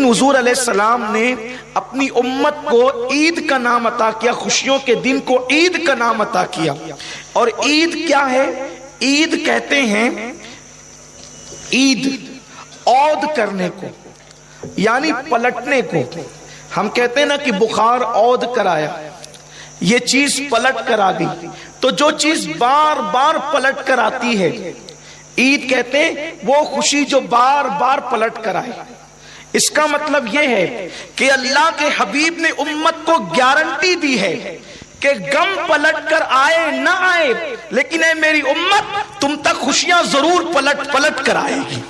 हुजूर अलैहिस्सलाम ने अपनी उम्मत को ईद का नाम अता किया, खुशियों के दिन को ईद का नाम अता किया। और ईद क्या है? ईद कहते हैं ईद औद करने को, यानी पलटने को। हम कहते हैं ना कि बुखार औद कराया, ये चीज पलट कर आ गई। तो जो चीज बार बार पलट कर आती है, ईद कहते हैं वो खुशी जो बार बार पलट कर आए। इसका मतलब यह है कि अल्लाह के हबीब ने उम्मत को गारंटी दी है कि गम पलट कर आए ना आए, लेकिन ऐ मेरी उम्मत, तुम तक खुशियां जरूर पलट पलट कर आएगी,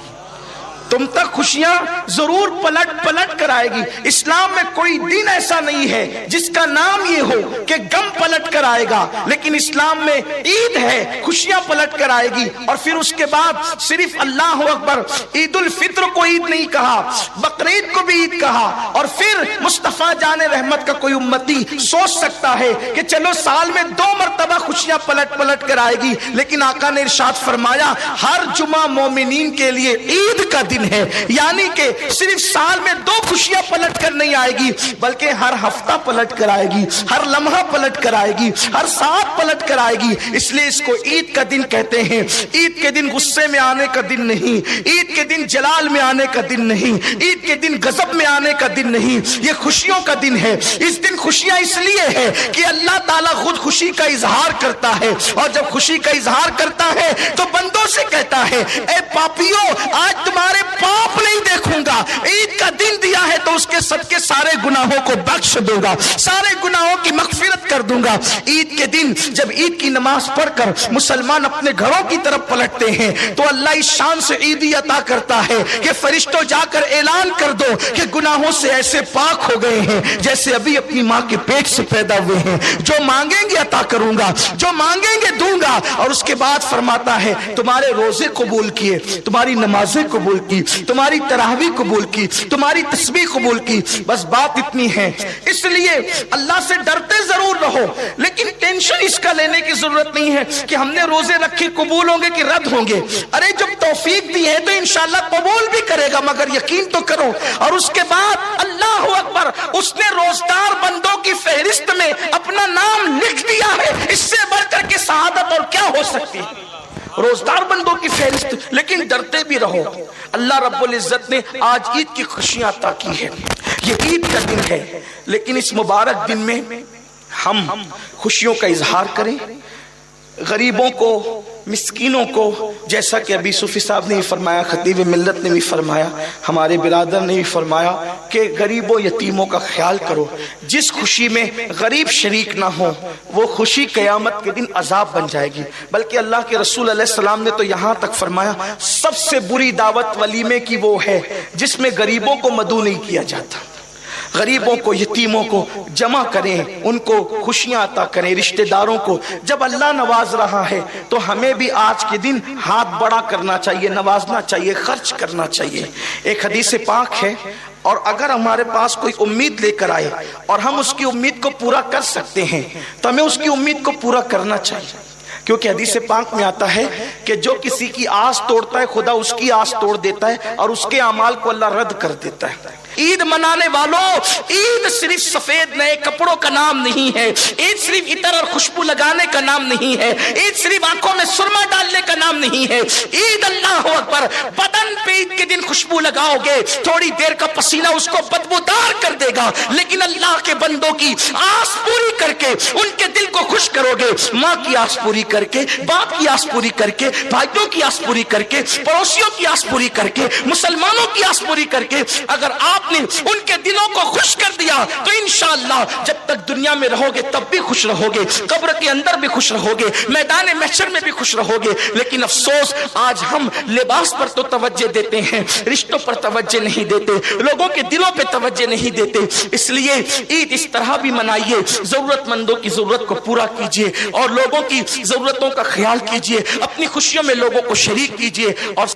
तुम तक खुशियां जरूर पलट पलट कर आएगी। इस्लाम में कोई दिन ऐसा नहीं है जिसका नाम ये हो कि गम पलट कर आएगा, लेकिन इस्लाम में ईद है, खुशियां पलट कर आएगी। और फिर उसके बाद सिर्फ अल्लाह अकबर, ईद उल फित्र को ईद नहीं कहा, बकरीद को भी ईद कहा। और फिर मुस्तफा जाने रहमत का कोई उम्मती सोच सकता है कि चलो साल में 2 मरतबा खुशियां पलट पलट कर आएगी, लेकिन आका ने इरशाद फरमाया हर जुमा मोमिनीन के लिए ईद का दिन है, यानी कि सिर्फ साल में 2 खुशियां पलट कर नहीं आएगी, बल्कि हर हफ्ता पलट कर आएगी, हर लम्हा पलट कर आएगी, हर साथ पलट कर आएगी। इसलिए इसको ईद का दिन कहते हैं। ईद के दिन गुस्से में आने का दिन नहीं, ईद के दिन जलाल में आने का दिन नहीं, ईद के दिन गजब में आने का दिन नहीं, ये खुशियों का दिन है। इस दिन खुशियां इसलिए है कि अल्लाह ताला खुद खुशी का इजहार करता है, और जब खुशी का इजहार करता है तो बंदों से कहता है, ए पापियों, आज तुम्हारे पाप नहीं देखूंगा, ईद का दिन दिया है तो उसके सदके सारे गुनाहों को बख्श दूंगा, सारे गुनाहों की मगफिरत कर दूंगा। ईद के दिन जब ईद की नमाज पढ़कर मुसलमान अपने घरों की तरफ पलटते हैं तो अल्लाह इस शान से ईदी अता करता है कि फरिश्तों जाकर ऐलान कर दो कि गुनाहों से ऐसे पाक हो गए हैं जैसे अभी अपनी माँ के पेट से पैदा हुए हैं, जो मांगेंगे अता करूंगा, जो मांगेंगे दूंगा। और उसके बाद फरमाता है तुम्हारे रोजे कबूल किए, तुम्हारी नमाजें कबूल की, तुम्हारी तरावी कबूल की, तुम्हारी तस्बीह कबूल की। बस बात इतनी है। इसलिए अल्लाह से डरते जरूर रहो, लेकिन टेंशन इसका लेने की जरूरत नहीं है कि हमने रोजे रखे कबूल होंगे कि रद्द होंगे। अरे जब तौफीक दी है तो इंशाअल्लाह कबूल भी करेगा, मगर यकीन तो करो। और उसके बाद अल्लाह अकबर, उसने रोजदार बंदों की फहरिस्त में अपना नाम लिख दिया है। इससे बढ़कर के शहादत और क्या हो सकती है? रोजदार बंदों की फहरिस्त। लेकिन डरते भी रहो। अल्लाह रब्बुल इज्जत ने आज ईद की खुशियां अता की है, ये ईद का दिन है, लेकिन इस मुबारक दिन में हम खुशियों का इजहार करें, गरीबों को, मिस्कीनों को, जैसा कि अभी सूफी साहब ने भी फरमाया, खतीब मिल्लत ने भी फरमाया, हमारे बिरादर ने भी फरमाया कि गरीबों यतीमों का ख्याल करो। जिस खुशी में गरीब शरीक ना हो वो खुशी क़यामत के दिन अजाब बन जाएगी। बल्कि अल्लाह के रसूल अलैहिस्सलाम ने तो यहाँ तक फरमाया सबसे बुरी दावत वलीमे की वो है जिसमें गरीबों को मदऊ नहीं किया जाता। गरीबों को, यतीमों को जमा करें, उनको खुशियां अता करें, रिश्तेदारों को। जब अल्लाह नवाज रहा है तो हमें भी आज के दिन हाथ बड़ा करना चाहिए, नवाजना चाहिए, खर्च करना चाहिए। एक हदीस पाक है, और अगर हमारे पास कोई उम्मीद लेकर आए और हम उसकी उम्मीद को पूरा कर सकते हैं तो हमें उसकी उम्मीद को पूरा करना चाहिए। क्योंकि हदीस पाक में आता है कि जो किसी की आस तोड़ता है खुदा उसकी आस तोड़ देता है, और उसके अमाल को अल्लाह रद्द कर देता है। ईद मनाने वालों, ईद सिर्फ सफेद नए कपड़ों का नाम नहीं है, ईद सिर्फ इतर और खुशबू लगाने का नाम नहीं है, ईद सिर्फ आंखों में सुरमा डालने का नाम नहीं है। ईद अल्लाह अकबर, बदन पे ईद के दिन खुशबू लगाओगे, थोड़ी देर का पसीना उसको बदबूदार कर देगा, लेकिन अल्लाह के बंदों की आस पूरी करके उनके दिल को खुश करोगे। माँ की आस पूरी करके, बाप की आस पूरी करके, भाइयों की आस पूरी करके, पड़ोसियों की आस पूरी करके, मुसलमानों की आस पूरी करके अगर आपने उनके दिलों को खुश कर दिया तो इंशाअल्लाह जब तक दुनिया में रहोगे तब भी खुश रहोगे, कब्र के अंदर भी खुश रहोगे, मैदान महशर में भी खुश रहोगे। लेकिन अफसोस आज हम लिबास पर तो तवज्जो देते हैं, रिश्तों पर तवज्जो नहीं देते, लोगों के दिलों पे तवज्जो नहीं देते। इसलिए ईद इस तरह भी मनाइए, जरूरतमंदों की जरूरत को पूरा कीजिए और लोगों की जरूरतों का ख्याल कीजिए, अपनी खुशियों में लोगों को शरीक कीजिए। और